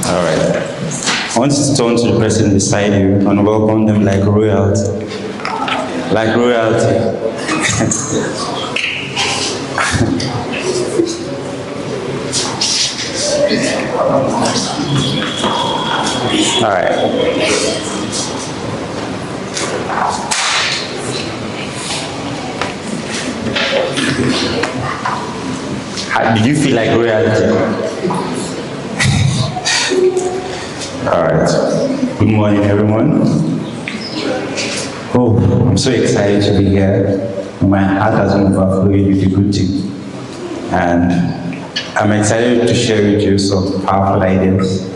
All right. I want to turn to the person beside you and welcome them like royalty. Like royalty. All right. Did you feel like royalty? All right. Good morning, everyone. Oh, I'm so excited to be here. My heart has been overflowing with a good thing. And I'm excited to share with you some powerful ideas.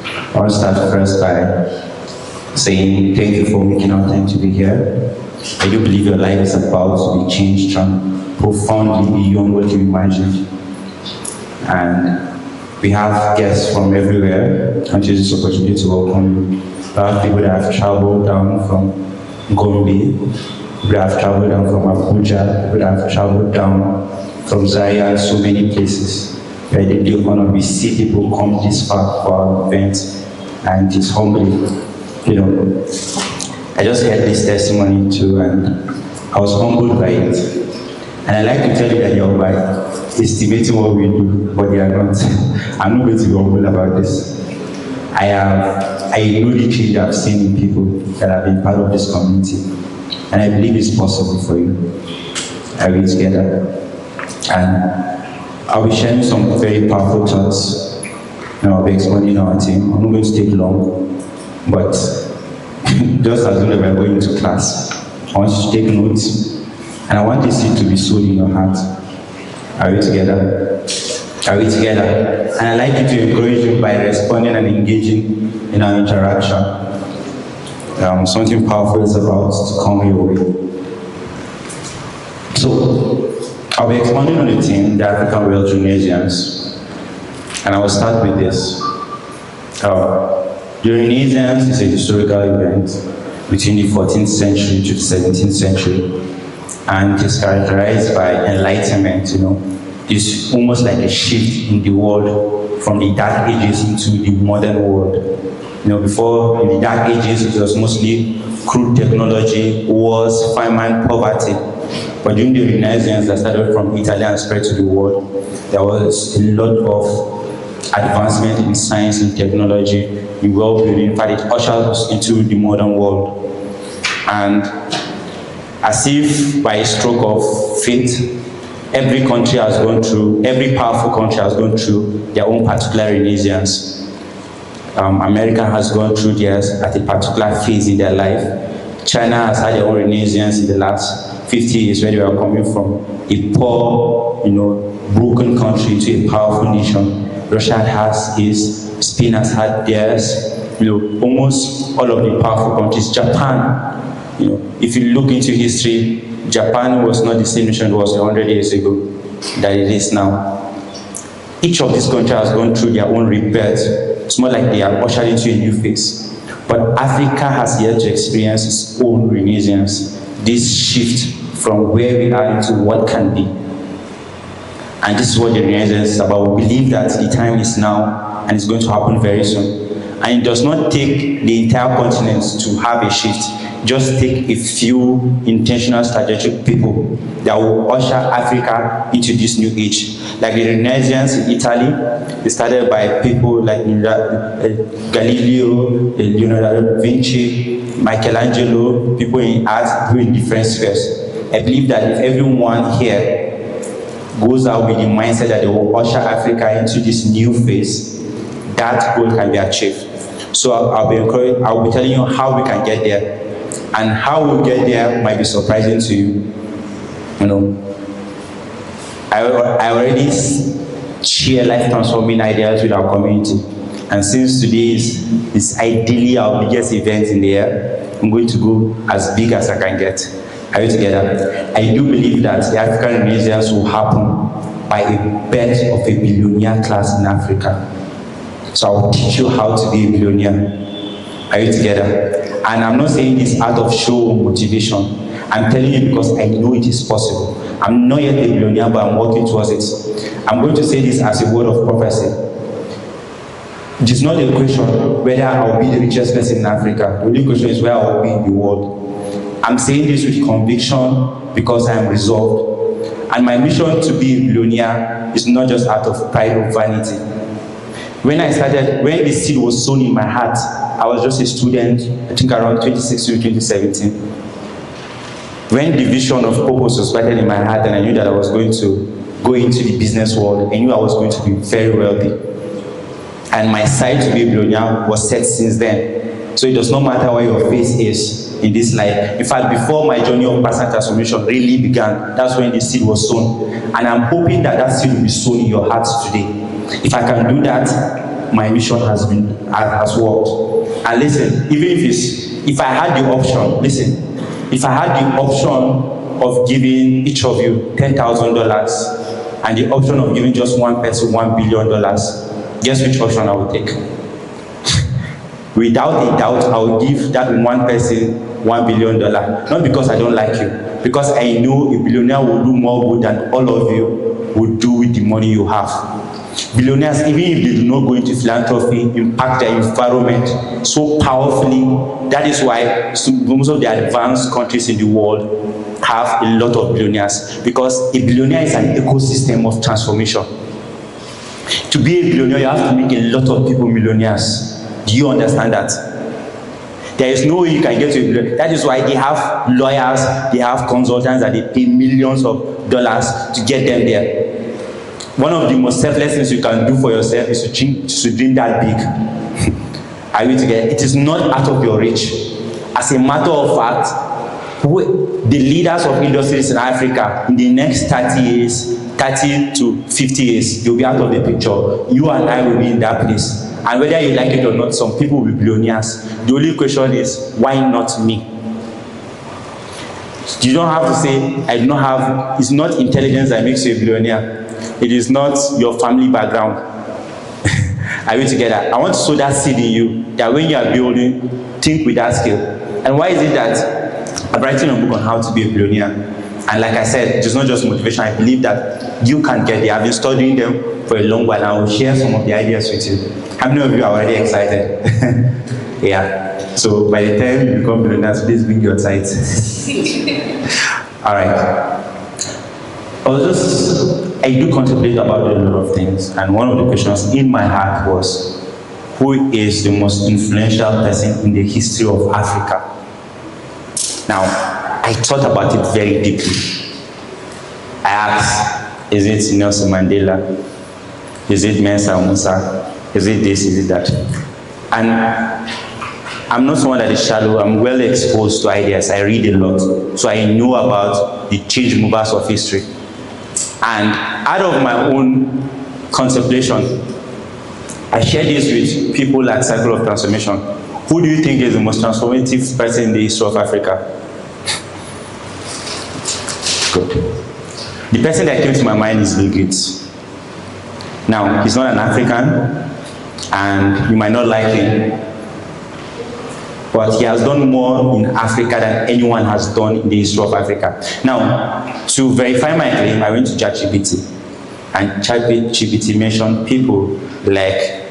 I want to start first by saying thank you for making our time to be here. I do believe your life is about to be changed profoundly beyond what you imagined. And we have guests from everywhere. I want to use this opportunity to welcome you. We have people that have traveled down from Gombe, people that have traveled down from Abuja, people that have traveled down from Zaria, and so many places. We are the honor we see people come this far for our event, and it's humbling. You know, I just heard this testimony too, and I was humbled by it. And I like to tell you that you're estimating what we do, but they are not. I'm not going to be humble about this. I know the change I've seen in people that have been part of this community, and I believe it's possible for you. Are we together? And I'll be sharing some very powerful thoughts. I'll be explaining our team. I'm not going to take long, but just as though we're going to class, I want you to take notes, and I want this seed to be sowed in your heart. Are we together? Are we together? And I'd like you to encourage you by responding and engaging in our interaction. Something powerful is about to come your way. So, I'll be expanding on the theme, the African Royal Renaissance. And I will start with this. The Renaissance is a historical event between the 14th century to the 17th century. And it is characterized by enlightenment, It's almost like a shift in the world from the Dark Ages into the modern world. Before, in the Dark Ages, it was mostly crude technology, wars, famine, poverty. But during the Renaissance that started from Italy and spread to the world, there was a lot of advancement in science and technology, in well-building. In fact, it ushered us into the modern world. And as if by a stroke of fate, every country has gone through, every powerful country has gone through their own particular Renaissance. America has gone through theirs at a particular phase in their life. China has had their own Renaissance in the last 50 years, where they were coming from a poor, broken country to a powerful nation. Russia has his, Spain has had theirs. Almost all of the powerful countries. Japan, if you look into history, Japan was not the same nation it was 100 years ago that it is now. Each of these countries has gone through their own rebirth. It's more like they are ushered into a new phase. But Africa has yet to experience its own Renaissance, this shift from where we are into what can be. And this is what the Renaissance is about. We believe that the time is now, and it's going to happen very soon. And it does not take the entire continent to have a shift. Just take a few intentional strategic people that will usher Africa into this new age. Like the Renaissance in Italy, it started by people like Galileo, Leonardo da Vinci, Michelangelo, people in art, people in different spheres. I believe that if everyone here goes out with the mindset that they will usher Africa into this new phase, that goal can be achieved. So I'll be telling you how we can get there. And how we get there might be surprising to you. I already share life transforming ideas with our community. And since today is ideally our biggest event in the year, I'm going to go as big as I can get. Are you together? I do believe that the African Renaissance will happen by a birth of a billionaire class in Africa. So I'll teach you how to be a billionaire. Are you together? And I'm not saying this out of show or motivation. I'm telling you because I know it is possible. I'm not yet a billionaire, but I'm working towards it. I'm going to say this as a word of prophecy. It is not a question whether I'll be the richest person in Africa. The only question is where I'll be in the world. I'm saying this with conviction because I am resolved. And my mission to be a billionaire is not just out of pride or vanity. When the seed was sown in my heart, I was just a student, I think around 2016 to 2017. When the vision of purpose was planted in my heart and I knew that I was going to go into the business world, I knew I was going to be very wealthy. And my sight to be a billionaire was set since then. So it does not matter where your face is in this life. In fact, before my journey of personal transformation really began, that's when the seed was sown. And I'm hoping that that seed will be sown in your hearts today. If I can do that, my mission has worked. And listen, even if I had the option, if I had the option of giving each of you $10,000 and the option of giving just one person $1 billion, guess which option I would take? Without a doubt, I will give that one person $1 billion. Not because I don't like you, because I know a billionaire will do more good than all of you would do with the money you have. Billionaires, even if they do not go into philanthropy, impact their environment so powerfully. That is why most of the advanced countries in the world have a lot of billionaires, because a billionaire is an ecosystem of transformation. To be a billionaire, you have to make a lot of people millionaires. Do you understand that? There is no way you can get to a billionaire. That is why they have lawyers, they have consultants that they pay millions of dollars to get them there. One of the most selfless things you can do for yourself is to dream that big. Are we together? It is not out of your reach. As a matter of fact, the leaders of industries in Africa in the next 30 to 50 years, they'll be out of the picture. You and I will be in that place. And whether you like it or not, some people will be billionaires. The only question is, why not me? You don't have to say, I do not have, it's not intelligence that makes you a billionaire. It is not your family background. Are we together? I want to sow that seed in you, that when you are building, think with that skill. And why is it that I'm writing a book on how to be a billionaire? And like I said, it's not just motivation. I believe that you can get there. I've been studying them for a long while, and I will share some of the ideas with you. How many of you are already excited? Yeah. So by the time you become billionaires, please bring your tithes. All right. I do contemplate about a lot of things, and one of the questions in my heart was, who is the most influential person in the history of Africa? Now, I thought about it very deeply. I asked, is it Nelson Mandela? Is it Manasseh Mshelia? Is it this? Is it that? And I'm not someone that is shallow. I'm well exposed to ideas. I read a lot. So I know about the change movers of history. And out of my own contemplation, I share this with people at Circle of Transformation. Who do you think is the most transformative person in the history of Africa? Good. The person that came to my mind is Bill Gates. Now, he's not an African, and you might not like him, but he has done more in Africa than anyone has done in the history of Africa. Now, to verify my claim, I went to ChatGPT, and ChatGPT mentioned people like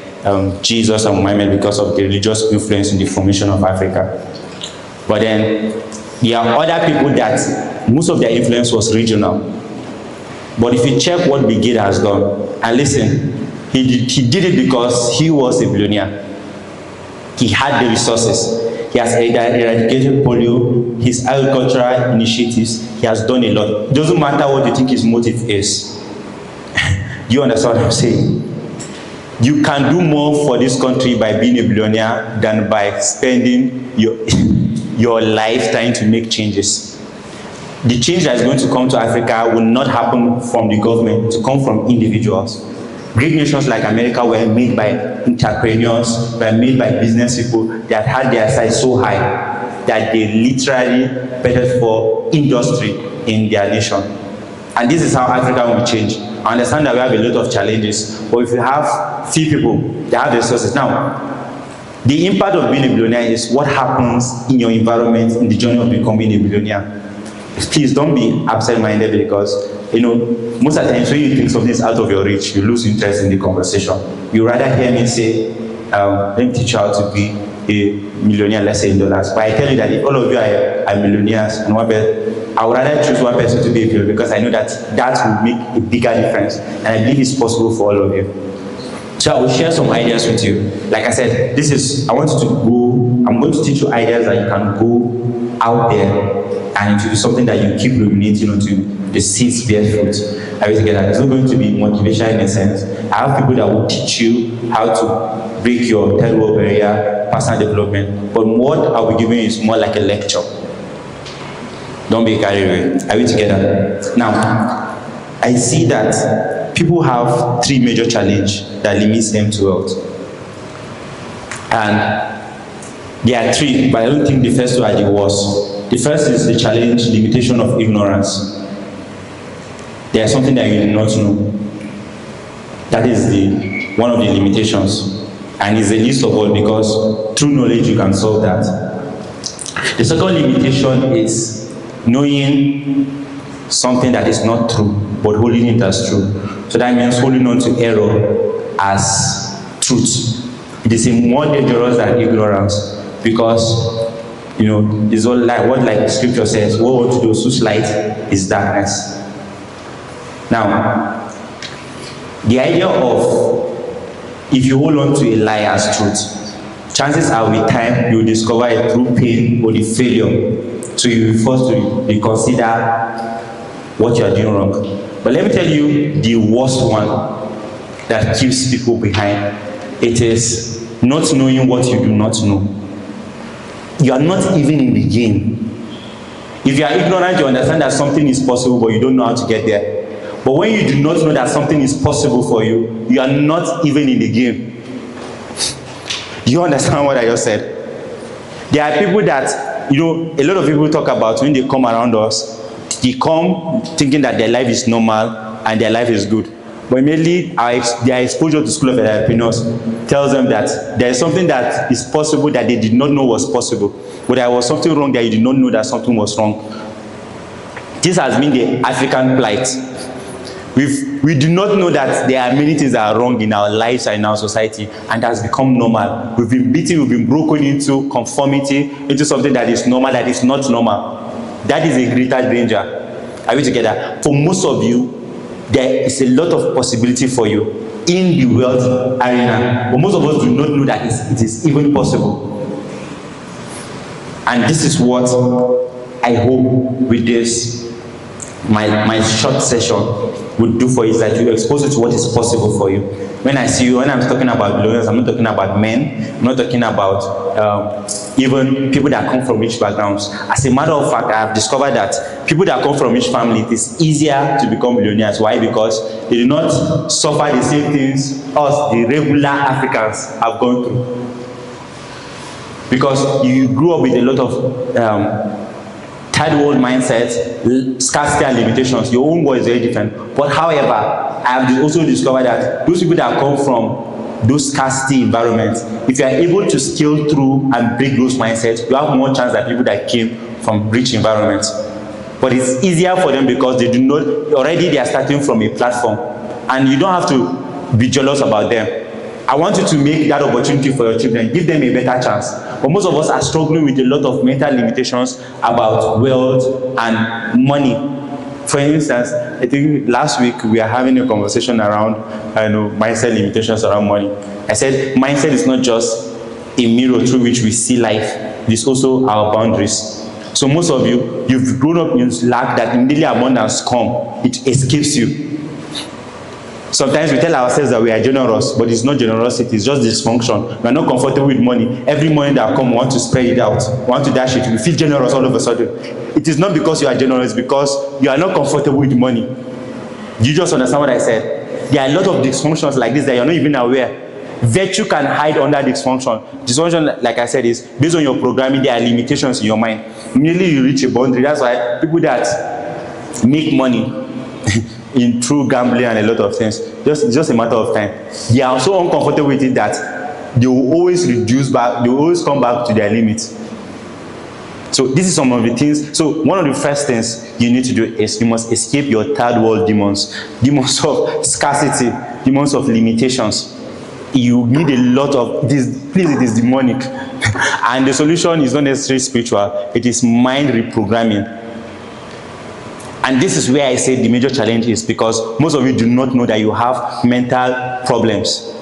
Jesus and Muhammad because of the religious influence in the formation of Africa. But then, there are other people that most of their influence was regional. But if you check what Bill Gates has done, and listen, he did it because he was a billionaire. He had the resources. He has eradicated polio, his agricultural initiatives, he has done a lot. It doesn't matter what you think his motive is. Do you understand what I'm saying? You can do more for this country by being a billionaire than by spending your life trying to make changes. The change that is going to come to Africa will not happen from the government, to come from individuals. Great nations like America were made by entrepreneurs, were made by business people that had their size so high that they literally betted for industry in their nation. And this is how Africa will change. I understand that we have a lot of challenges, but if you have few people that have the resources. Now, the impact of being a billionaire is what happens in your environment in the journey of becoming a billionaire. Please don't be absent-minded, because most of the time when you think something is out of your reach, you lose interest in the conversation. You rather hear me say, let me teach you how to be a millionaire, let's say in dollars. But I tell you that if all of you are millionaires, and I would rather choose one person to be a billionaire because I know that will make a bigger difference, and I believe it's possible for all of you. So I will share some ideas with you. Like I said, I'm going to teach you ideas that you can go out there and it will be something that you keep ruminating onto. The seeds bear fruit. Together. It's not going to be motivation in a sense. I have people that will teach you how to break your third world barrier, personal development. But what I'll be giving you is more like a lecture. Don't be carried away. Are we together? Now, I see that people have 3 major challenges that limits them to wealth. And there are 3, but I don't think the first 2 are the worst. The first is the challenge, limitation of ignorance. There is something that you do not know. That is one of the limitations. And it's the least of all because through knowledge you can solve that. The second limitation is knowing something that is not true, but holding it as true. So that means holding on to error as truth. It is more dangerous than ignorance because, it's all like what scripture says, woe unto those whose light is darkness. Now, the idea of if you hold on to a lie as truth, chances are with time you will discover it through pain or the failure. So you will be forced to reconsider what you are doing wrong. But let me tell you the worst one that keeps people behind. It is not knowing what you do not know. You are not even in the game. If you are ignorant, you understand that something is possible, but you don't know how to get there. But when you do not know that something is possible for you, you are not even in the game. You understand what I just said? There are people that, a lot of people talk about when they come around us, they come thinking that their life is normal and their life is good. But immediately their exposure to School of Elitepreneurs tells them that there is something that is possible that they did not know was possible. But there was something wrong that you did not know that something was wrong. This has been the African plight. We do not know that there are many things that are wrong in our lives and in our society, and that has become normal. We've been beaten, we've been broken into conformity, into something that is normal, that is not normal. That is a greater danger. Are we together? For most of you, there is a lot of possibility for you in the wealth arena, but most of us do not know that it is even possible. And this is what I hope with this, my short session would do for you, is that you expose you to what is possible for you. When I'm talking about billionaires, I'm not talking about men, I'm not talking about even people that come from rich backgrounds. As a matter of fact, I have discovered that people that come from rich families, it is easier to become millionaires. Why? Because they do not suffer the same things us, the regular Africans, have gone through. Because you grew up with a lot of third world mindset, scarcity and limitations. Your own world is very different. But however, I have also discovered that those people that come from those scarcity environments, if you are able to scale through and break those mindsets, you have more chance than people that came from rich environments. But it's easier for them because they are starting from a platform, and you don't have to be jealous about them. I want you to make that opportunity for your children, give them a better chance. But most of us are struggling with a lot of mental limitations about wealth and money. For instance, I think last week we are having a conversation around mindset limitations around money. I said mindset is not just a mirror through which we see life, it is also our boundaries. So most of you, you've grown up in lack that immediately abundance comes, it escapes you. Sometimes we tell ourselves that we are generous, but it's not generosity, it's just dysfunction. We are not comfortable with money. Every money that comes, we want to spread it out, we want to dash it, we feel generous all of a sudden. It is not because you are generous, it's because you are not comfortable with money. You just understand what I said? There are a lot of dysfunctions like this that you're not even aware. Virtue can hide under dysfunction. Dysfunction, like I said, is based on your programming, there are limitations in your mind. Immediately you reach a boundary. That's why people that make money in true gambling and a lot of things, just a matter of time, they are so uncomfortable with it that they will always reduce back, they will always come back to their limits. So this is some of the things. So one of the first things you need to do is you must escape your third world demons of scarcity, demons of limitations. you need a lot of this. Please, it is demonic. And the solution is not necessarily spiritual, it is mind reprogramming. And this is where I say the major challenge is, because most of you do not know that you have mental problems.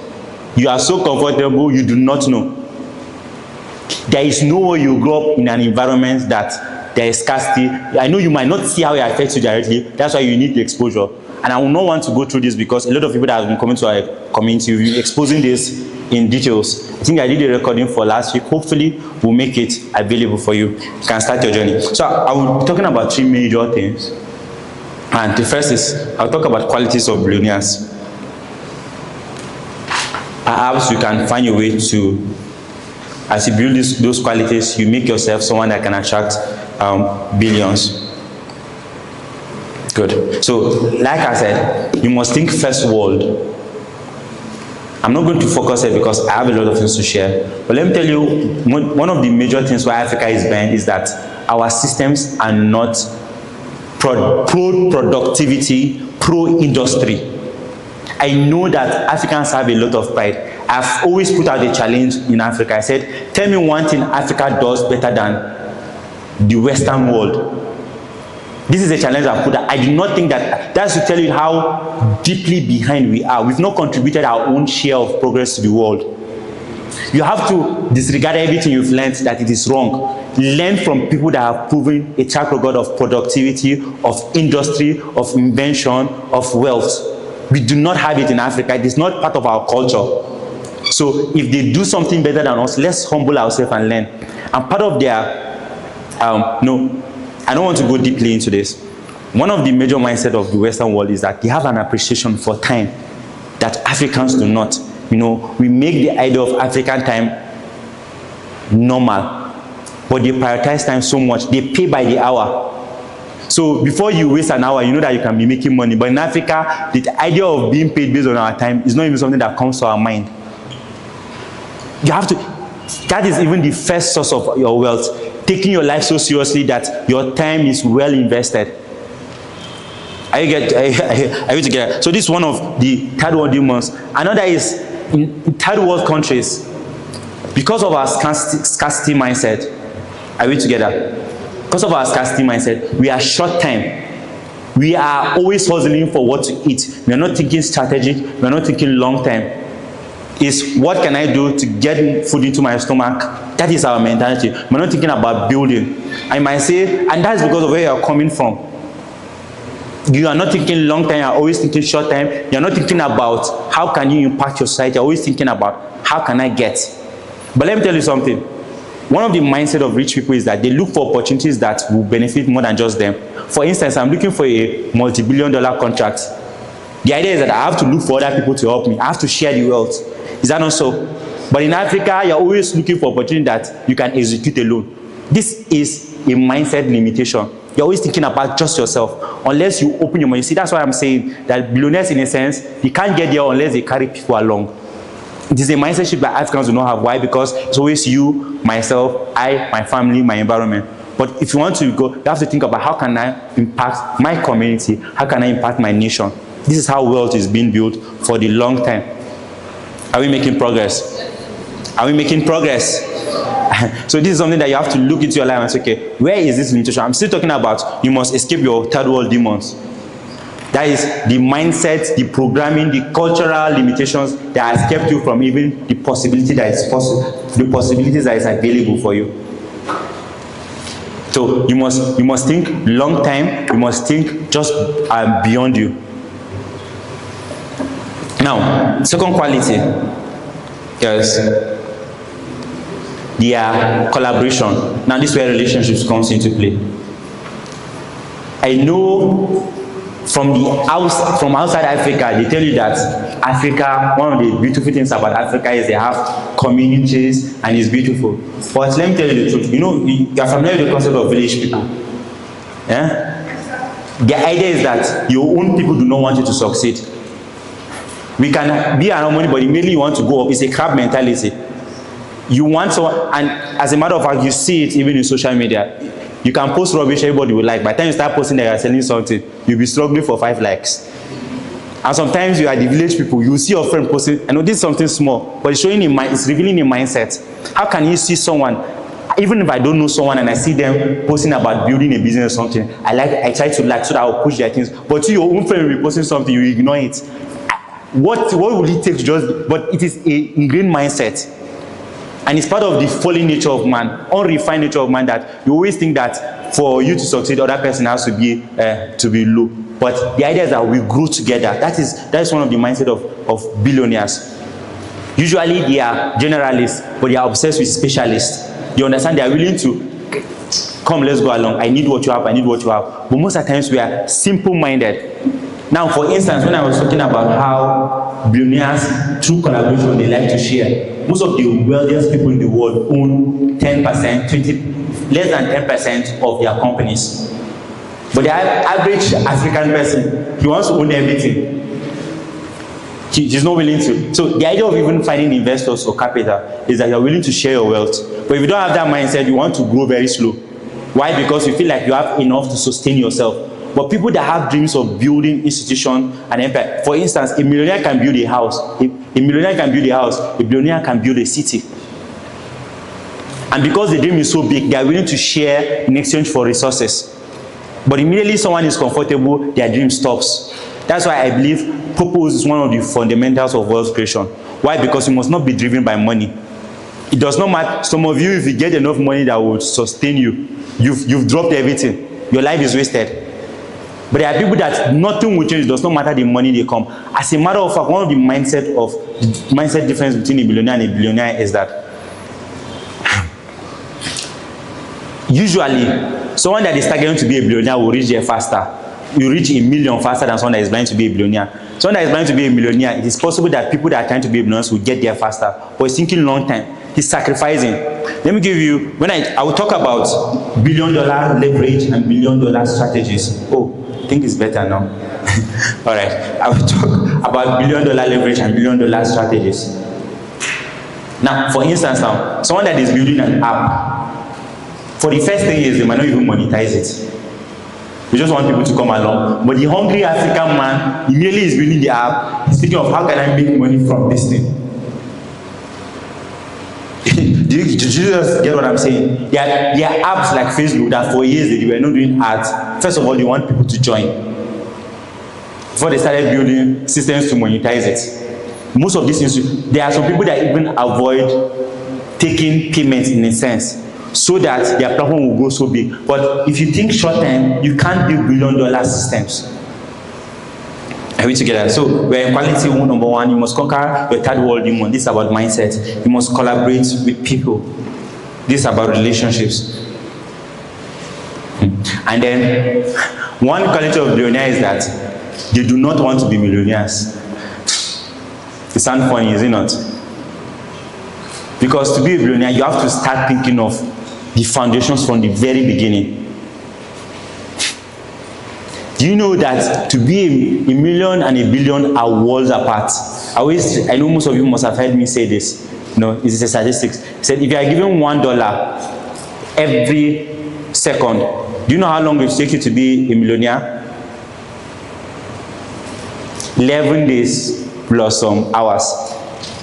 You are so comfortable, you do not know. There is no way you grow up in an environment that there is scarcity. I know you might not see how it affects you directly. That's why you need the exposure. And I will not want to go through this, because a lot of people that have been coming to our community will be exposing this in details. I think I did a recording for last week. Hopefully, we'll make it available for you. You can start your journey. So I will be talking about 3 major things. And the first is, I'll talk about qualities of billionaires. Perhaps you can find your way to, as you build those qualities, you make yourself someone that can attract billions. Good. So, like I said, you must think first world. I'm not going to focus here because I have a lot of things to share. But let me tell you, one of the major things why Africa is behind is that our systems are not pro-productivity, pro-industry. I know that Africans have a lot of pride. I've always put out a challenge in Africa. I said, tell me one thing Africa does better than the Western world. This is a challenge I've put out. I do not think that's to tell you how deeply behind we are. We've not contributed our own share of progress to the world. You have to disregard everything you've learned that it is wrong. Learn from people that have proven a track record of productivity, of industry, of invention, of wealth. We do not have it in Africa. It is not part of our culture. So if they do something better than us, let's humble ourselves and learn. And part of their, no, I don't want to go deeply into this. One of the major mindset of the Western world is that they have an appreciation for time that Africans do not. You know, we make the idea of African time normal, but they prioritize time so much. They pay by the hour. So before you waste an hour, you know that you can be making money. But in Africa, the idea of being paid based on our time is not even something that comes to our mind. You have to, that is even the first source of your wealth. Taking your life so seriously that your time is well invested. Are you together? So this is one of the third world demons. Another is in third world countries, because of our scarcity mindset. Are we together? Because of our scarcity mindset, we are short time. We are always hustling for what to eat. We are not thinking strategic. We are not thinking long term. Is what can I do to get food into my stomach? That is our mentality. We're not thinking about building. I might say, and that's because of where you're coming from. You are not thinking long time, you're always thinking short time. You're not thinking about how can you impact your society. You're always thinking about how can I get. But let me tell you something. One of the mindset of rich people is that they look for opportunities that will benefit more than just them. For instance, I'm looking for a multi-billion-dollar contract. The idea is that I have to look for other people to help me. I have to share the wealth. Is that not so? But in Africa, you're always looking for opportunity that you can execute alone. This is a mindset limitation. You're always thinking about just yourself. Unless you open your mind. You see, that's why I'm saying that billionaires, in a sense, they can't get there unless they carry people along. It is a mindset shift that Africans do not have. Why? Because it's always you, myself, I, my family, my environment. But if you want to go, you have to think about how can I impact my community? How can I impact my nation? This is how wealth is being built for the long time. Are we making progress? Are we making progress? So this is something that you have to look into your life and say, okay, where is this limitation? I'm still talking about you must escape your third world demons. That is the mindset, the programming, the cultural limitations that has kept you from even the possibility that is possible, the possibilities that is available for you. So you must think long time. You must think just beyond you. Now, second quality is their collaboration. Now, this is where relationships comes into play. I know from outside Africa, they tell you that Africa, one of the beautiful things about Africa is they have communities and it's beautiful. But let me tell you the truth. You know, you are familiar with the concept of village people. Yeah? The idea is that your own people do not want you to succeed. We can be an harmony, but immediately you want to go up. It's a crab mentality. You want someone, and as a matter of fact, you see it even in social media. You can post rubbish, everybody will like. By the time you start posting that you're selling something, you'll be struggling for 5 likes. And sometimes you are the village people, you see your friend posting, I know this is something small, but it's showing it's revealing a mindset. How can you see someone, even if I don't know someone and I see them posting about building a business or something, I try to like so that I'll push their things. But to your own friend will be posting something, you ignore it. What will it take to just, but it is a ingrained mindset. And it's part of the fallen nature of man, unrefined nature of man, that you always think that for you to succeed, other person has to be low. But the idea is that we grow together. That is one of the mindset of billionaires. Usually they are generalists, but they are obsessed with specialists. You understand? They are willing to come, let's go along. I need what you have, I need what you have. But most of the times we are simple-minded. Now, for instance, when I was talking about how billionaires, through collaboration, they like to share, most of the wealthiest people in the world own 10%, less than 10% of their companies. But the average African person, he wants to own everything. He's not willing to. So the idea of even finding investors or capital is that you're willing to share your wealth. But if you don't have that mindset, you want to grow very slow. Why? Because you feel like you have enough to sustain yourself. But people that have dreams of building institution and empire, for instance, a millionaire can build a house. A millionaire can build a house. A billionaire can build a city. And because the dream is so big, they are willing to share in exchange for resources. But immediately someone is comfortable, their dream stops. That's why I believe purpose is one of the fundamentals of wealth creation. Why? Because you must not be driven by money. It does not matter. Some of you, if you get enough money that will sustain you, you've dropped everything. Your life is wasted. But there are people that nothing will change. It does not matter the money they come. As a matter of fact, one of the mindset difference between a billionaire and a billionaire is that usually someone that is targeting to be a billionaire will reach there faster. You reach a million faster than someone that is planning to be a billionaire. Someone that is planning to be a millionaire, it is possible that people that are trying to be billionaires will get there faster, but it's thinking long time. He's sacrificing. Let me give you, when I will talk about $1 billion leverage and $1 billion strategies. Oh, I think it's better now. All right, I will talk about $1 billion leverage and $1 billion strategies. Now, for instance, now someone that is building an app, for the first 10 years, they might not even monetize it. We just want people to come along. But the hungry African man immediately is building the app. He's thinking of how can I make money from this thing. Do you just get what I'm saying? There are apps like Facebook that for years they were not doing ads. First of all, they want people to join. Before they started building systems to monetize it. Most of these things, there are some people that even avoid taking payments in a sense, so that their platform will go so big. But if you think short term, you can't build $1 billion systems. Are we together? So we're in quality number one. You must conquer your third world demon. This is about mindset. You must collaborate with people. This is about relationships. And then one quality of billionaire is that they do not want to be millionaires. It sounds funny, is it not? Because to be a billionaire, you have to start thinking of the foundations from the very beginning. Do you know that to be a million and a billion are worlds apart? I know most of you must have heard me say this. No, it's a statistics. It said if you are given $1 every second, do you know how long it will take you to be a millionaire? 11 days plus some hours.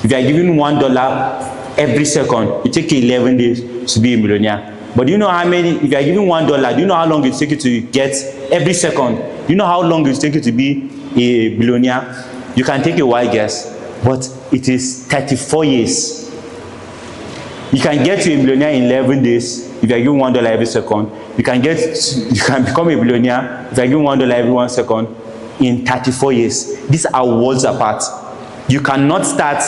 If you are given $1 every second, it takes you 11 days to be a millionaire. But do you know how many, if you are given $1, do you know how long it takes you to get every second? Do you know how long it takes you to be a billionaire? You can take a wild guess, but it is 34 years. You can get to a billionaire in 11 days if you are given $1 every second. You can become a billionaire if you are given $1 every 1 second in 34 years. These are worlds apart. You cannot start,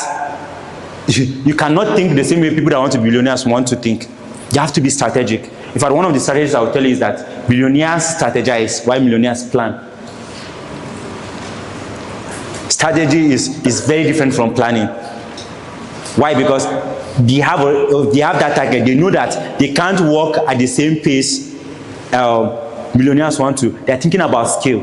you cannot think the same way people that want to be billionaires want to think. You have to be strategic. In fact, one of the strategies I will tell you is that billionaires strategize while millionaires plan. Strategy is very different from planning. Why? Because they have that target. They know that they can't work at the same pace millionaires want to. They're thinking about scale.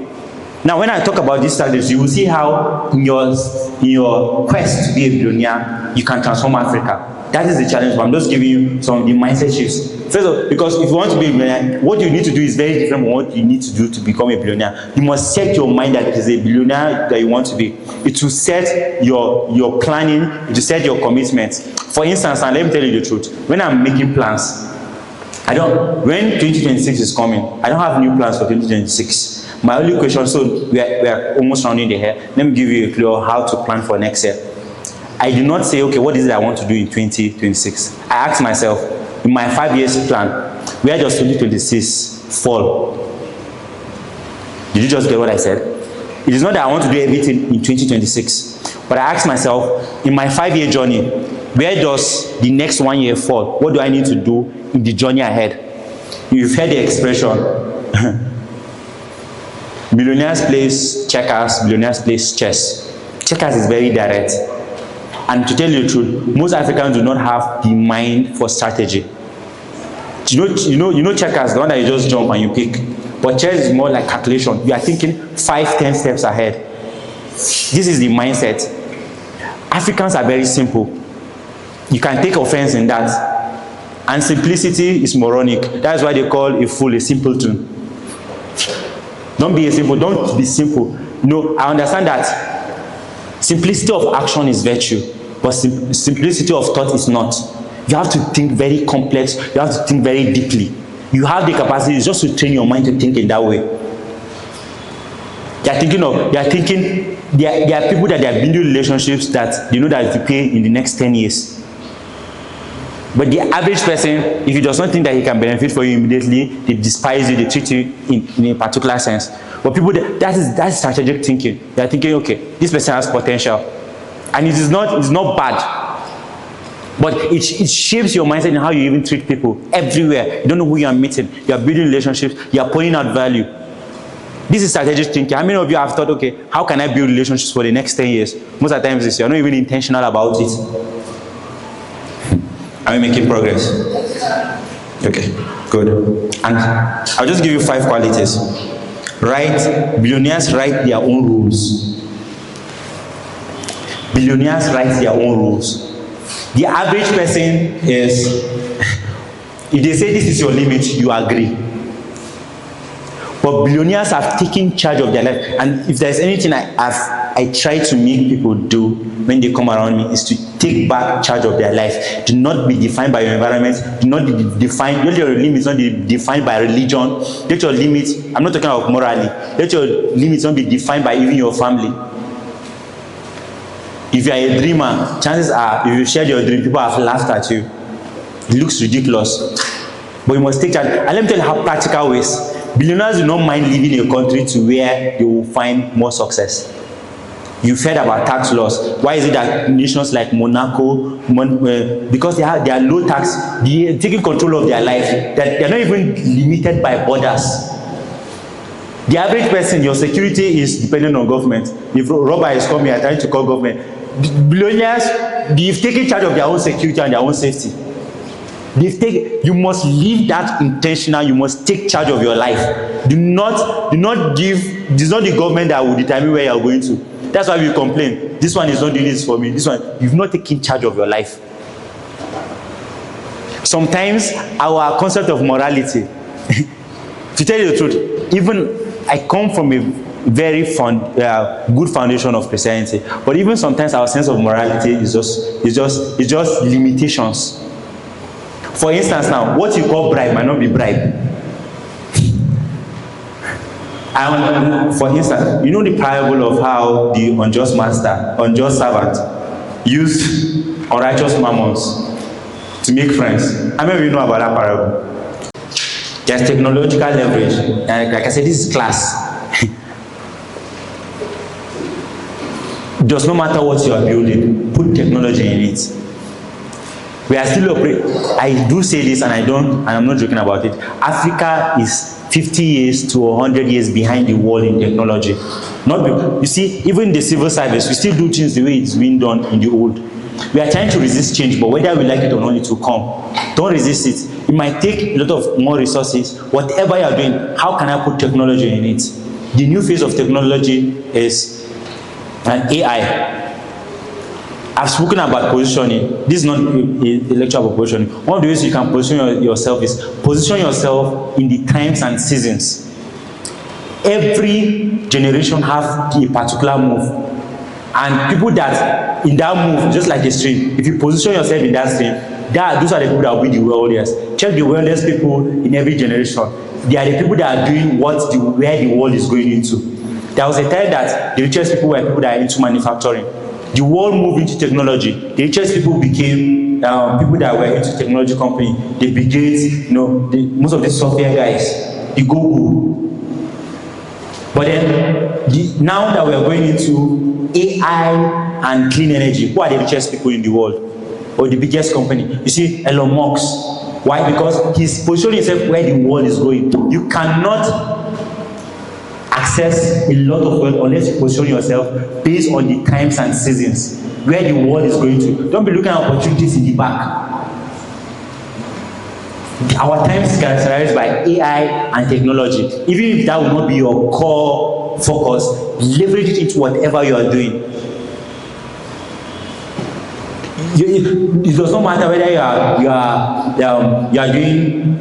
Now, when I talk about these strategies, you will see how in your quest to be a billionaire, you can transform Africa. That is the challenge, but I'm just giving you some of the mindset shifts. First of all, because if you want to be a billionaire, what you need to do is very different from what you need to do to become a billionaire. You must set your mind that it is a billionaire that you want to be. It will set your planning, it will set your commitments. For instance, and let me tell you the truth, when I'm making plans, when 2026 is coming, I don't have new plans for 2026. My only question, so we are almost rounding the hair. Let me give you a clue on how to plan for next year. I do not say, okay, what is it I want to do in 2026? I ask myself, in my 5 years plan, where does 2026 fall? Did you just get what I said? It is not that I want to do everything in 2026, but I ask myself, in my 5-year journey, where does the next 1 year fall? What do I need to do in the journey ahead? You've heard the expression, billionaires plays checkers, billionaires plays chess. Checkers is very direct. And to tell you the truth, most Africans do not have the mind for strategy. You know checkers, the one that you just jump and you pick. But chess is more like calculation. You are thinking 5-10 steps ahead. This is the mindset. Africans are very simple. You can take offense in that. And simplicity is moronic. That's why they call a fool a simpleton. Don't be simple. No, I understand that simplicity of action is virtue, but simplicity of thought is not. You have to think very complex, you have to think very deeply. You have the capacity just to train your mind to think in that way. There are people that they are building relationships that they know that will pay in the next 10 years. But the average person, if he does not think that he can benefit from you immediately, they despise you, they treat you in a particular sense. But people, that is strategic thinking. They are thinking, okay, this person has potential. And it is not bad. But it shapes your mindset and how you even treat people everywhere. You don't know who you are meeting. You are building relationships. You are putting out value. This is strategic thinking. How many of you have thought, okay, how can I build relationships for the next 10 years? Most of the times, you're not even intentional about it. Are we making progress? Okay, good. And I'll just give you 5 qualities. Billionaires write their own rules. Billionaires write their own rules. The average person is, if they say this is your limit, you agree. But billionaires have taken charge of their life. And if there's anything I try to make people do when they come around me, is to take back charge of their life. Do not be defined by your environment. Do not be defined, let your limits not be defined by religion. Let your limits, I'm not talking about morally, let your limits not be defined by even your family. If you are a dreamer, chances are, if you share your dream, people have laughed at you. It looks ridiculous. But you must take charge. And let me tell you how practical ways. Billionaires do not mind living in a country to where they will find more success. You've heard about tax laws. Why is it that nations like Monaco, because they are low tax, they're taking control of their life, that they're not even limited by borders. The average person, your security is dependent on government. If robber is coming and trying to call government, billionaires, they've taken charge of their own security and their own safety. You must live that intentional. You must take charge of your life. It is not the government that will determine where you are going to. That's why we complain. This one is not doing this for me. This one, you've not taken charge of your life. Sometimes our concept of morality, to tell you the truth, even I come from a very good foundation of Christianity, but even sometimes our sense of morality is just limitations. For instance, now, what you call bribe might not be bribe. For instance, you know the parable of how the unjust servant used unrighteous mammons to make friends. How many of you know about that parable? There's technological leverage. And like I said, this is class. Does not matter what you are building, put technology in it. We are still operating. I do say this, and I'm not joking about it. Africa is 50 years to 100 years behind the world in technology. You see, even the civil service, we still do things the way it's been done in the old. We are trying to resist change, but whether we like it or not, it will come. Don't resist it. It might take a lot of more resources. Whatever you are doing, how can I put technology in it? The new phase of technology is AI. I've spoken about positioning. This is not a lecture about positioning. One of the ways you can position yourself is position yourself in the times and seasons. Every generation has a particular move. And people that, in that move, just like a stream, if you position yourself in that stream, those are the people that will be the wealthiest. Check the wealthiest people in every generation. They are the people that are doing where the world is going into. There was a time that the richest people were people that are into manufacturing. The world moved into technology. The richest people became people that were into technology company. The Bill Gates, most of the software guys, the Google. But then, now that we are going into AI and clean energy, who are the richest people in the world? Or the biggest company? You see, Elon Musk. Why? Because he's positioning himself where the world is going. You cannot access a lot of wealth unless you position yourself based on the times and seasons, where the world is going to. Don't be looking at opportunities in the back. Our time is characterized by AI and technology. Even if that will not be your core focus, leverage it into whatever you are doing. It does not matter whether you are doing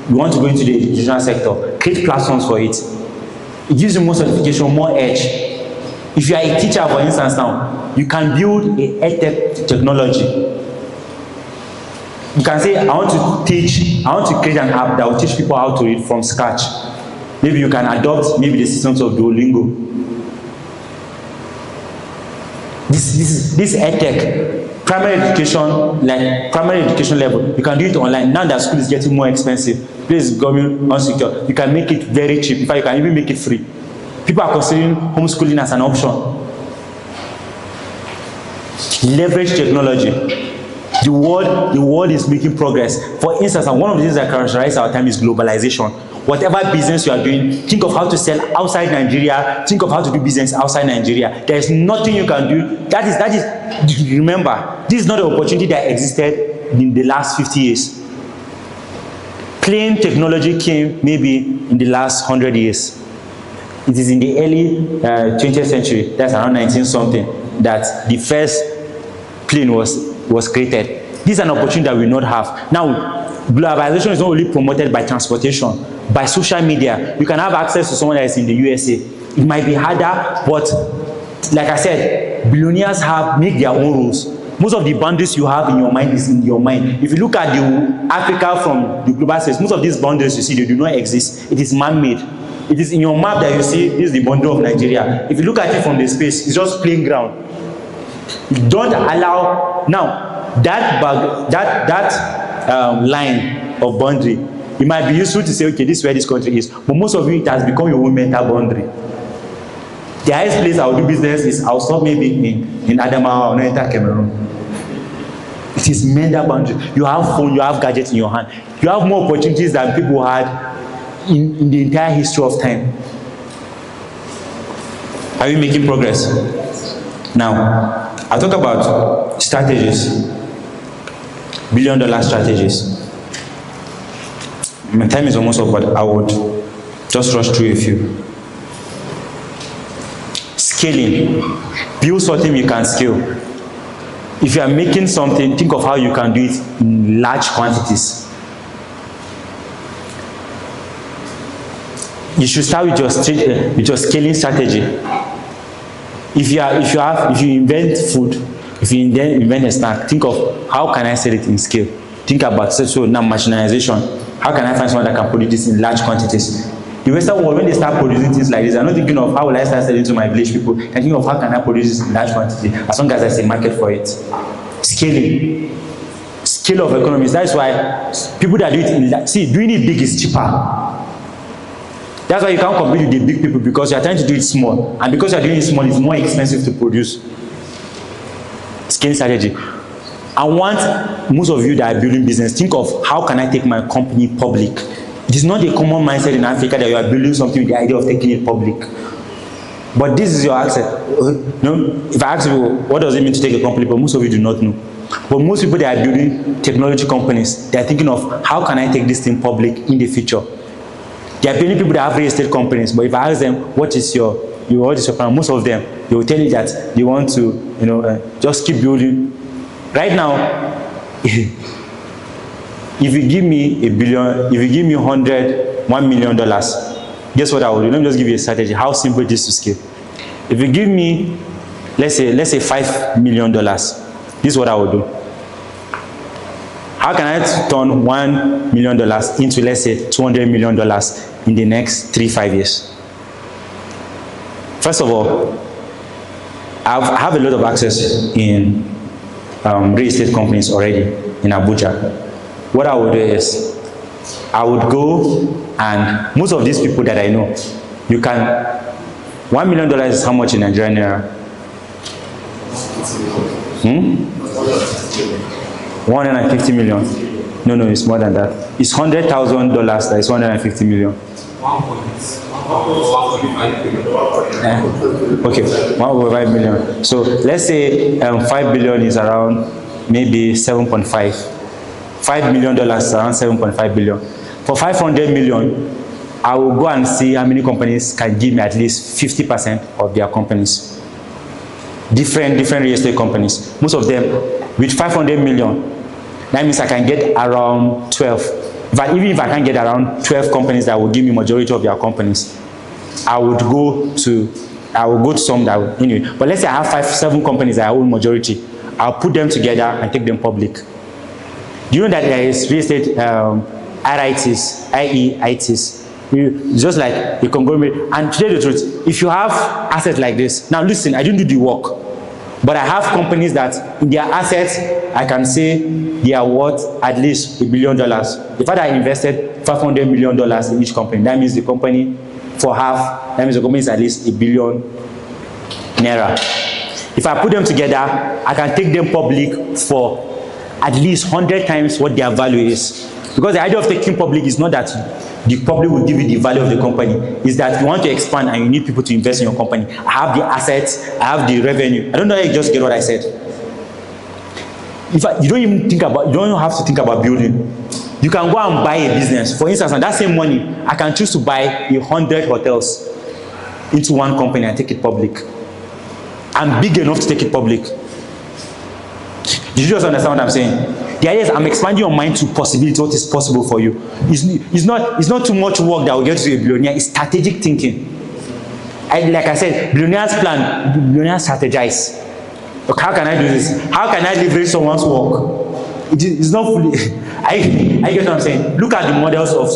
you want to go into the educational sector. Create platforms for it. It gives you more certification, more edge. If you are a teacher, for instance, now you can build a edtech technology. You can say, I want to create an app that will teach people how to read from scratch. Maybe you can adopt the systems of Duolingo. This edtech, primary education level, you can do it online. Now that school is getting more expensive, please government unsecure, you can make it very cheap. In fact, you can even make it free. People are considering homeschooling as an option. Leverage technology. The world is making progress. For instance, and one of the things that characterize our time is globalization. Whatever business you are doing, think of how to sell outside Nigeria, think of how to do business outside Nigeria. There is nothing you can do. That is, remember, this is not an opportunity that existed in the last 50 years. Plain technology came maybe in the last 100 years. It is in the early 20th century, that's around 19 something, that the first plane was created. This is an opportunity that we will not have. Now, globalization is not only promoted by transportation, by social media. You can have access to someone that is in the USA. It might be harder, but like I said, billionaires make their own rules. Most of the boundaries you have in your mind is in your mind. If you look at Africa from the global space, most of these boundaries you see, they do not exist. It is man-made. It is in your map that you see, this is the boundary of Nigeria. If you look at it from the space, it's just plain ground. Don't allow, now, that line of boundary, it might be useful to say, okay, this is where this country is, but most of you, it has become your own mental boundary. The highest place I will do business is, I'll stop maybe in Adamawa or not enter Cameroon. It is mental boundary. You have phone, you have gadgets in your hand. You have more opportunities than people had in the entire history of time. Are we making progress? Now, I'll talk about strategies, billion-dollar strategies. My time is almost up, but I would just rush through a few. Scaling. Build something you can scale. If you are making something, think of how you can do it in large quantities. You should start with your scaling strategy. If you invent food, if you invent a snack, think of how can I sell it in scale. Think about now machinization. How can I find someone that can produce this in large quantities? The Western world, when they start producing things like this, they're not thinking of how will I start selling to my village people. They're thinking of how can I produce this in large quantity, as long as there's a market for it. Scaling. Scale of economies. That's why people that do it doing it big is cheaper. That's why you can't compete with the big people, because you're trying to do it small. And because you're doing it small, it's more expensive to produce. Scaling strategy. I want most of you that are building business, think of how can I take my company public. It is not a common mindset in Africa that you are building something with the idea of taking it public. But this is your access. If I ask you, what does it mean to take a company, but most of you do not know. But most people that are building technology companies, they are thinking of how can I take this thing public in the future. There are many people that have real estate companies, but if I ask them, what is your plan? Most of them, they will tell you that they want to, just keep building. Right now, if you give me $1 billion, if you give me $1 million, guess what I will do? Let me just give you a strategy. How simple it is to scale. If you give me, let's say $5 million, this is what I will do. How can I turn $1 million into, let's say, $200 million in the next 3-5 years? First of all, I have a lot of access in real estate companies already in Abuja. What I would do is, I would go, and most of these people that I know, you can, $1 million is how much in Nigeria? 150 million. No, it's more than that. It's $100,000 that is 150 million. Okay, 1.5 million. So let's say 5 billion is around maybe 7.5. $5 million is around 7.5 billion. For 500 million, I will go and see how many companies can give me at least 50% of their companies. Different real estate companies. Most of them with 500 million. That means I can get around 12. But even if I can't get around 12 companies that will give me majority of their companies, I would go to some that will, anyway. But let's say I have 5-7 companies that I own majority. I'll put them together and take them public. Do you know that there is real estate RITs, IEITs? Just like a conglomerate. And to tell you the truth, if you have assets like this, now listen, I didn't do the work, but I have companies that in their assets, I can say they are worth at least $1 billion. The fact I invested $500 million in each company, that means the company for half, that means the company is at least $1 billion naira. If I put them together, I can take them public for at least 100 times what their value is. Because the idea of taking public is not that the public will give you the value of the company. It's that you want to expand and you need people to invest in your company. I have the assets, I have the revenue. I don't know if you just get what I said. You don't even have to think about building. You can go and buy a business. For instance, on that same money, I can choose to buy 100 hotels into one company and take it public. I'm big enough to take it public. Did you just understand what I'm saying? The idea is I'm expanding your mind to possibility, what is possible for you. It's not too much work that will get you a billionaire. It's strategic thinking. Like I said, billionaires plan, billionaires strategize. Look, how can I do this? How can I leverage someone's work? It's not fully. I get what I'm saying. Look at the models of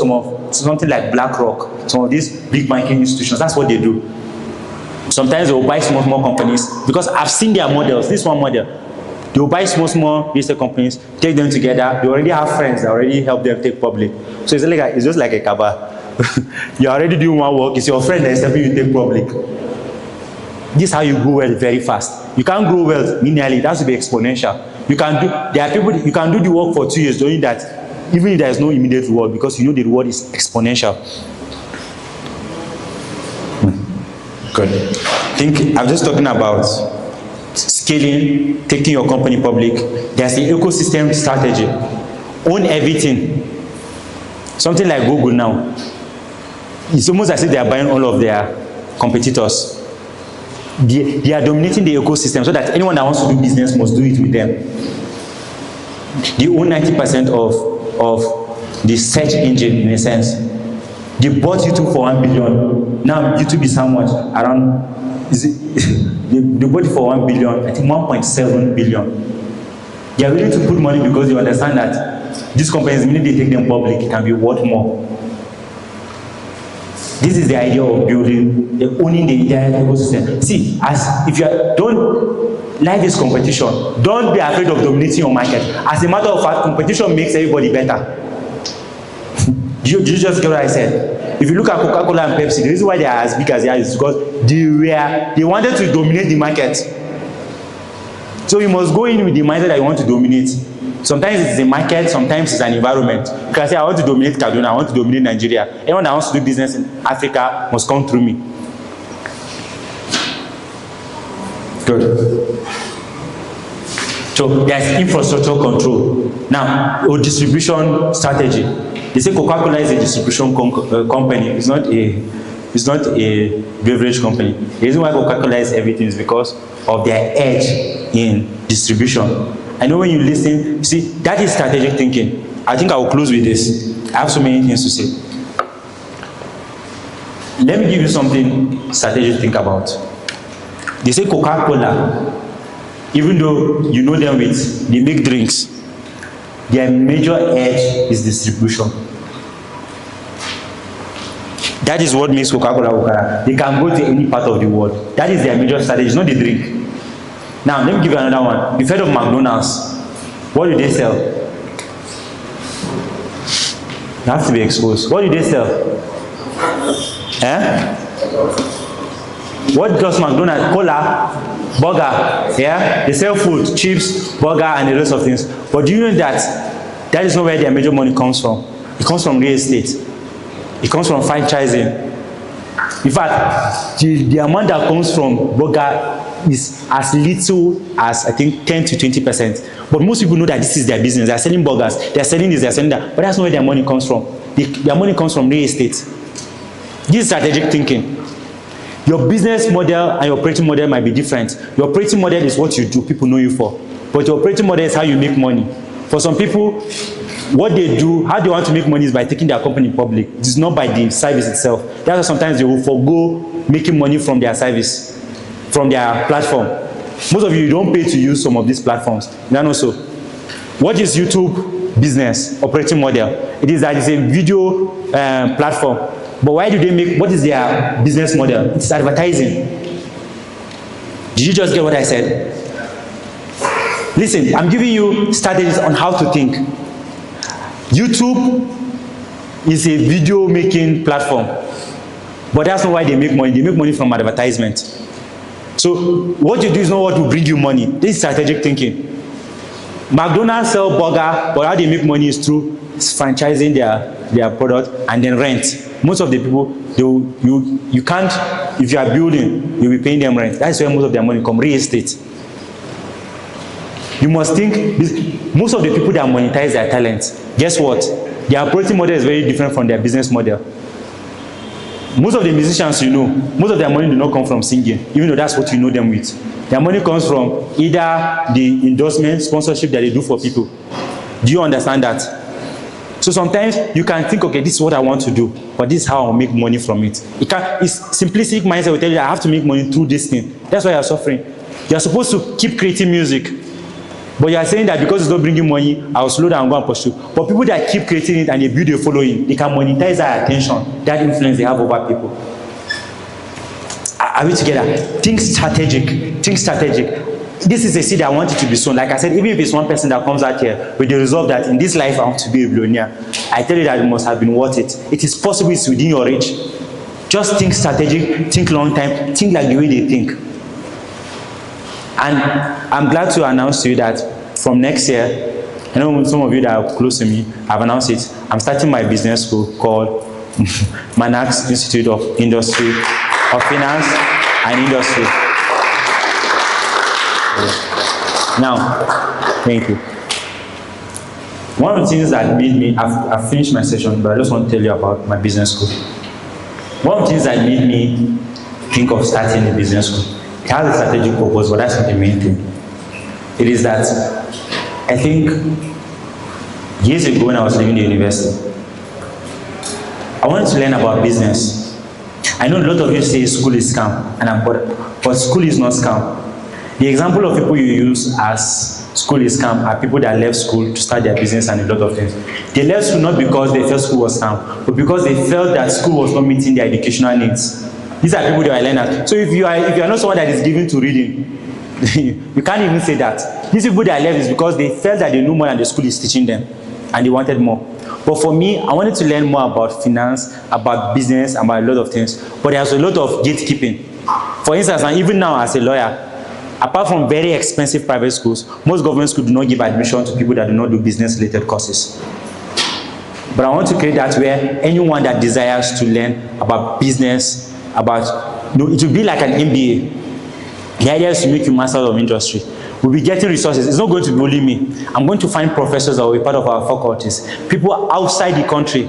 something like BlackRock, some of these big banking institutions. That's what they do. Sometimes they will buy small companies because I've seen their models. This one model. They will buy small real estate companies, take them together. They already have friends that already help them take public. So it's just like a kaba. You're already doing one work. It's your friend that is helping you take public. This is how you grow wealth very fast. You can't grow wealth linearly. It has to be exponential. There are people, you can do the work for 2 years doing that, even if there is no immediate reward, because you know the reward is exponential. Good. I'm just talking about scaling, taking your company public. There's the ecosystem strategy. Own everything. Something like Google now. It's almost as if they are buying all of their competitors. They are dominating the ecosystem so that anyone that wants to do business must do it with them. They own 90% of the search engine in a sense. They bought YouTube for $1 billion. Now YouTube is how much? Around, they bought it for $1 billion, I think 1.7 billion. They are willing to put money because they understand that these companies, when they take them public, it can be worth more. This is the idea of building, owning the entire ecosystem. See, life is competition. Don't be afraid of dominating your market. As a matter of fact, competition makes everybody better. Did you just get what I said? If you look at Coca-Cola and Pepsi, the reason why they are as big as they are is because they wanted to dominate the market. So you must go in with the mindset that you want to dominate. Sometimes it's a market, sometimes it's an environment. You can say, I want to dominate Kaduna, I want to dominate Nigeria. Anyone that wants to do business in Africa must come through me. Good. So there's infrastructure control. Now, or distribution strategy. They say Coca-Cola is a distribution company. It's not a beverage company. The reason why Coca-Cola is everything is because of their edge in distribution. I know when you listen, see, that is strategic thinking. I think I will close with this. I have so many things to say. Let me give you something strategic to think about. They say Coca-Cola, even though you know them with, they make drinks, their major edge is distribution. That is what makes Coca-Cola Coca-Cola. They can go to any part of the world. That is their major strategy, it's not the drink. Now, let me give you another one. You've heard of McDonald's. What do they sell? You have to be exposed. What do they sell? Eh? What does McDonald's? Cola, burger, yeah? They sell food, chips, burger, and the rest of things. But do you know that that is not where their major money comes from? It comes from real estate. It comes from franchising. In fact, the amount that comes from burger is as little as, I think, 10 to 20%. But most people know that this is their business. They are selling burgers, they are selling this, they are selling that. But that's not where their money comes from. Their money comes from real estate. This is strategic thinking. Your business model and your operating model might be different. Your operating model is what you do, people know you for. But your operating model is how you make money. For some people, what they do, how they want to make money is by taking their company public. It is not by the service itself. That's why sometimes they will forgo making money from their service, from their platform. Most of you don't pay to use some of these platforms. And also, what is YouTube business operating model? It is that it's a video platform. But why do they make, what is their business model? It's advertising. Did you just get what I said? Listen, I'm giving you strategies on how to think. YouTube is a video making platform, but that's not why they make money. They make money from advertisement. So what you do is not what will bring you money. This is strategic thinking. McDonald's sell burger, but how they make money is through franchising their product and then rent. Most of the people, you can't, if you are building, you'll be paying them rent. That's where most of their money comes, real estate. You must think, most of the people that monetize their talents, guess what? Their operating model is very different from their business model. Most of the musicians you know, most of their money do not come from singing, even though that's what you know them with. Their money comes from either the endorsement, sponsorship that they do for people. Do you understand that? So sometimes you can think, okay, this is what I want to do, but this is how I'll make money from it. It's simplistic mindset will tell you I have to make money through this thing. That's why you're suffering. You're supposed to keep creating music, but you are saying that because it's not bringing money, I'll slow down and go and pursue. But people that keep creating it and they build a following, they can monetize that attention, that influence they have over people. Are we together? Think strategic. Think strategic. This is a seed I want it to be sown. Like I said, even if it's one person that comes out here with the resolve that in this life I want to be a billionaire, I tell you that it must have been worth it. It is possible, it's within your reach. Just think strategic, think long time, think like the way they think. And I'm glad to announce to you that from next year, I know some of you that are close to me, I've announced it, I'm starting my business school called Manax Institute of Industry, of Finance and Industry. Now, thank you. One of the things that made me, I've finished my session, but I just want to tell you about my business school. One of the things that made me think of starting a business school, it has a strategic purpose, but that's not the main thing. It is that I think years ago when I was leaving the university, I wanted to learn about business. I know a lot of you say school is scam, but school is not scam. The example of people you use as school is scam are people that left school to start their business and a lot of things. They left school not because they felt school was scam, but because they felt that school was not meeting their educational needs. These are people that are learners. So if you are not someone that is given to reading, you can't even say that. These people that left is because they felt that they knew more than the school is teaching them, and they wanted more. But for me, I wanted to learn more about finance, about business, about a lot of things. But there's a lot of gatekeeping. For instance, and even now as a lawyer, apart from very expensive private schools, most government schools do not give admission to people that do not do business-related courses. But I want to create that where anyone that desires to learn about business, it will be like an MBA. The idea is to make you master of industry. We'll be getting resources. It's not going to be only me. I'm going to find professors that will be part of our faculties, people outside the country.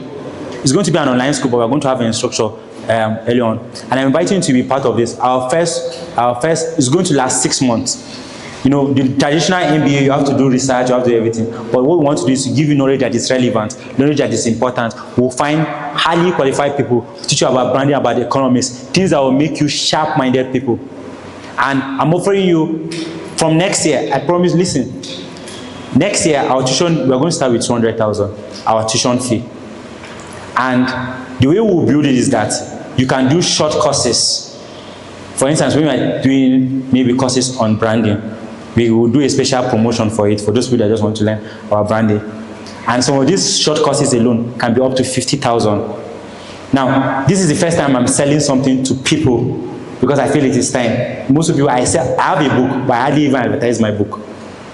It's going to be an online school, but we're going to have an instructor early on. And I'm inviting you to be part of this. Our first is going to last 6 months. You know, the traditional MBA, you have to do research, you have to do everything. But what we want to do is to give you knowledge that is relevant, knowledge that is important. We'll find highly qualified people, teach you about branding, about economics, things that will make you sharp-minded people. And I'm offering you, from next year, I promise, listen, next year, our tuition, we're going to start with 200,000, our tuition fee. And the way we'll build it is that you can do short courses. For instance, when we're doing maybe courses on branding, we will do a special promotion for it, for those people that just want to learn about branding. And some of these short courses alone can be up to 50,000. Now, this is the first time I'm selling something to people because I feel it is time. Most of you, I have a book, but I hardly even advertise my book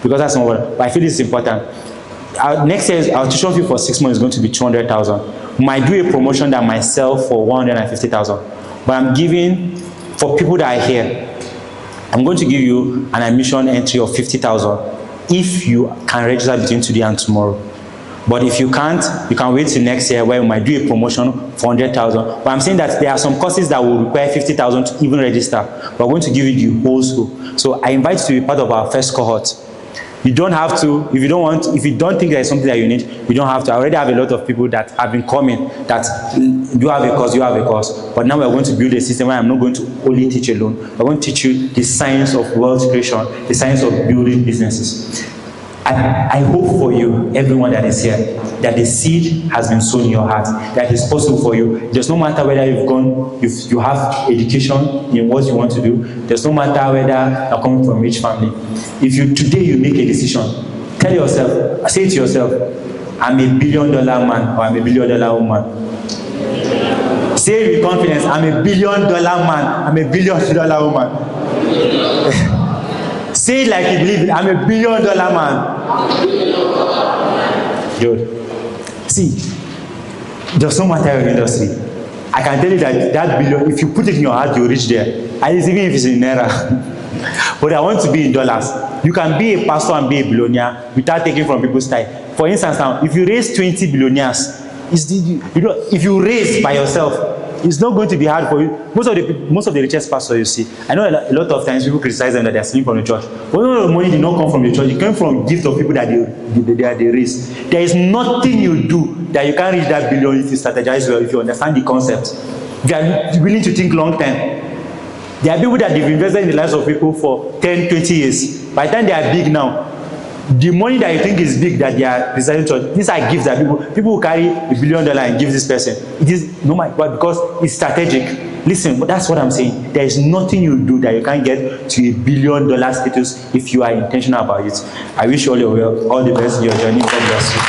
because that's not what, but I feel it's important. Next year, our tuition fee for 6 months is going to be 200,000. We might do a promotion that might sell for 150,000, but I'm giving, for people that are here, I'm going to give you an admission entry of 50,000 if you can register between today and tomorrow. But if you can't, you can wait till next year where we might do a promotion for 100,000. But I'm saying that there are some courses that will require 50,000 to even register. We're going to give you the whole school. So I invite you to be part of our first cohort. You don't have to, if you don't want, if you don't think there's something that you need, you don't have to. I already have a lot of people that have been coming that you have a course, you have a course. But now we're going to build a system where I'm not going to only teach alone. We're going to teach you the science of wealth creation, the science of building businesses. I hope for you, everyone that is here, that the seed has been sown in your heart, that it's possible for you. There's no matter whether you have education in what you want to do. There's no matter whether you're coming from a rich family. If today you make a decision, tell yourself, say to yourself, I'm $1 billion man or I'm $1 billion woman. Say with confidence, I'm $1 billion man, I'm $1 billion woman. Say it like you believe it. I'm $1 billion man. Good. See, there's no matter in the industry. I can tell you that billion, if you put it in your heart, you'll reach there. At least even if it's in naira. But I want to be in dollars. You can be a pastor and be a billionaire without taking from people's time. For instance, now, if you raise 20 billionaires, if you raise by yourself, it's not going to be hard for you. Most of the richest pastors you see, I know a lot of times people criticize them that they're stealing from the church. But no, the money did not come from the church. It came from gifts of people that they raised. There is nothing you do that you can't reach that billion if you strategize well, if you understand the concept. You are willing to think long term. There are people that they've invested in the lives of people for 10, 20 years. By the time they are big now, the money that you think is big that they are deciding to, these are gifts that people will carry $1 billion and give this person. It is no matter what, because it's strategic. Listen, that's what I'm saying. There is nothing you do that you can't get to $1 billion status if you are intentional about it. I wish you all the best in your journey. God bless you.